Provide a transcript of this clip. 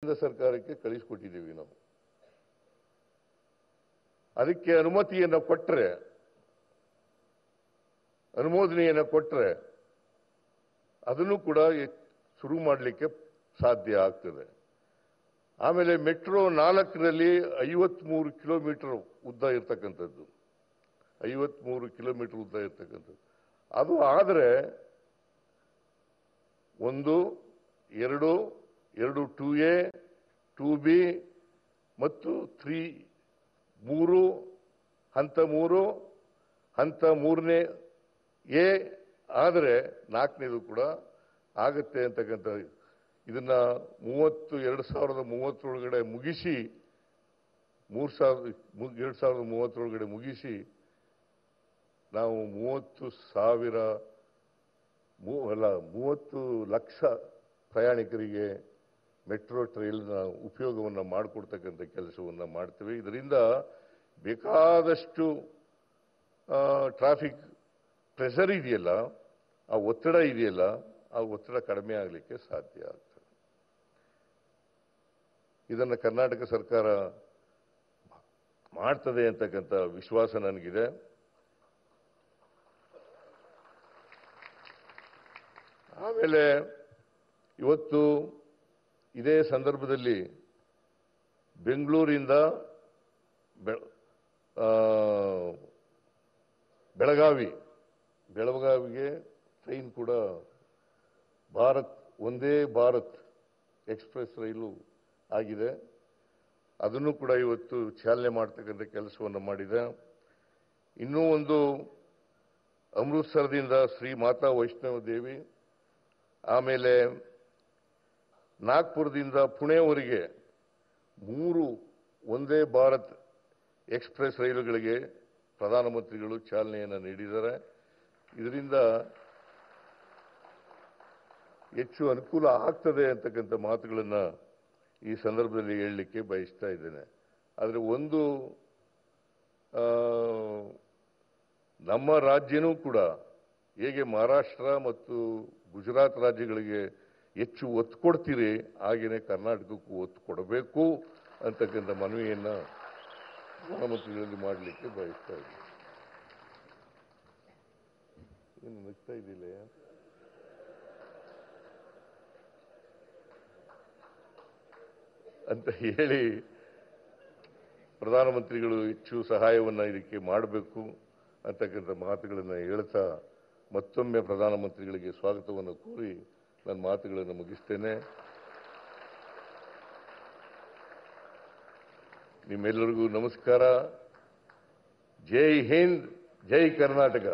ಕೇಂದ್ರ ಸರ್ಕಾರಕ್ಕೆ ಕಳಿಸಿಕೊಟ್ಟಿದ್ದೀವಿ ನಾವು. ಅದಕ್ಕೆ ಅನುಮತಿಯನ್ನು ಕೊಟ್ಟರೆ, ಅನುಮೋದನೆಯನ್ನು ಕೊಟ್ಟರೆ ಅದನ್ನು ಕೂಡ ಶುರು ಮಾಡಲಿಕ್ಕೆ ಸಾಧ್ಯ ಆಗ್ತದೆ. ಆಮೇಲೆ ಮೆಟ್ರೋ 4ರಲ್ಲಿ 53 ಕಿಲೋಮೀಟರ್ ಉದ್ದ ಇರ್ತಕ್ಕಂಥದ್ದು, 53 ಕಿಲೋಮೀಟರ್ ಉದ್ದ ಇರ್ತಕ್ಕಂಥದ್ದು. ಅದು ಆದರೆ 1, 2, 2A, 2B ಮತ್ತು 3 ಹಂತ 3, ಹಂತ 3ನೇ ಎ ಆದರೆ 4ನೇದು ಕೂಡ ಆಗುತ್ತೆ ಅಂತಕ್ಕಂಥ ಇದನ್ನ 2030 ಒಳಗಡೆ ಮುಗಿಸಿ 2030 ಒಳಗಡೆ ಮುಗಿಸಿ ನಾವು 30 ಲಕ್ಷ ಪ್ರಯಾಣಿಕರಿಗೆ ಮೆಟ್ರೋ ರೈಲಿನ ಉಪಯೋಗವನ್ನು ಮಾಡಿಕೊಡ್ತಕ್ಕಂಥ ಕೆಲಸವನ್ನು ಮಾಡ್ತೇವೆ. ಇದರಿಂದ ಬೇಕಾದಷ್ಟು ಟ್ರಾಫಿಕ್ ಪ್ರೆಷರ್ ಇದೆಯಲ್ಲ, ಆ ಒತ್ತಡ ಇದೆಯಲ್ಲ, ಆ ಒತ್ತಡ ಕಡಿಮೆ ಆಗಲಿಕ್ಕೆ ಸಾಧ್ಯ ಆಗ್ತದೆ. ಇದನ್ನು ಕರ್ನಾಟಕ ಸರ್ಕಾರ ಮಾಡ್ತದೆ ಅಂತಕ್ಕಂಥ ವಿಶ್ವಾಸ ನನಗಿದೆ. ಆಮೇಲೆ ಇವತ್ತು ಇದೇ ಸಂದರ್ಭದಲ್ಲಿ ಬೆಂಗಳೂರಿಂದ ಬೆಳಗಾವಿಗೆ ಟ್ರೈನ್ ಕೂಡ ಒಂದೇ ಭಾರತ್ ಎಕ್ಸ್ಪ್ರೆಸ್ ರೈಲು ಆಗಿದೆ. ಅದನ್ನು ಕೂಡ ಇವತ್ತು ಚಾಲನೆ ಮಾಡ್ತಕ್ಕಂಥ ಕೆಲಸವನ್ನು ಮಾಡಿದೆ. ಇನ್ನೂ ಒಂದು ಅಮೃತಸರದಿಂದ ಶ್ರೀ ಮಾತಾ ವೈಷ್ಣವ ದೇವಿ, ಆಮೇಲೆ ನಾಗ್ಪುರದಿಂದ ಪುಣೆವರೆಗೆ 3 ಒಂದೇ ಭಾರತ್ ಎಕ್ಸ್ಪ್ರೆಸ್ ರೈಲುಗಳಿಗೆ ಪ್ರಧಾನಮಂತ್ರಿಗಳು ಚಾಲನೆಯನ್ನು ನೀಡಿದ್ದಾರೆ. ಇದರಿಂದ ಹೆಚ್ಚು ಅನುಕೂಲ ಆಗ್ತದೆ ಅಂತಕ್ಕಂಥ ಮಾತುಗಳನ್ನು ಈ ಸಂದರ್ಭದಲ್ಲಿ ಹೇಳಲಿಕ್ಕೆ ಬಯಸ್ತಾ ಇದ್ದೇನೆ. ಆದರೆ ಒಂದು ನಮ್ಮ ರಾಜ್ಯನೂ ಕೂಡ ಹೇಗೆ ಮಹಾರಾಷ್ಟ್ರ ಮತ್ತು ಗುಜರಾತ್ ರಾಜ್ಯಗಳಿಗೆ ಹೆಚ್ಚು ಒತ್ತು ಕೊಡ್ತೀರಿ, ಹಾಗೆಯೇ ಕರ್ನಾಟಕಕ್ಕೂ ಒತ್ತು ಕೊಡಬೇಕು ಅಂತಕ್ಕಂಥ ಮನವಿಯನ್ನು ಪ್ರಧಾನಮಂತ್ರಿಗಳಲ್ಲಿ ಮಾಡಲಿಕ್ಕೆ ಬಯಸ್ತಾ ಇದ್ದೀನಿ. ಏನು ನಗ್ತಾ ಇದ್ದಿಲ್ಲ ಅಂತ ಹೇಳಿ ಪ್ರಧಾನಮಂತ್ರಿಗಳು ಹೆಚ್ಚು ಸಹಾಯವನ್ನು ಇದಕ್ಕೆ ಮಾಡಬೇಕು ಅಂತಕ್ಕಂಥ ಮಾತುಗಳನ್ನು ಹೇಳ್ತಾ ಮತ್ತೊಮ್ಮೆ ಪ್ರಧಾನಮಂತ್ರಿಗಳಿಗೆ ಸ್ವಾಗತವನ್ನು ಕೋರಿ ನನ್ನ ಮಾತುಗಳನ್ನು ಮುಗಿಸ್ತೇನೆ. ನಿಮ್ಮೆಲ್ಲರಿಗೂ ನಮಸ್ಕಾರ. ಜೈ ಹಿಂದ್, ಜೈ ಕರ್ನಾಟಕ.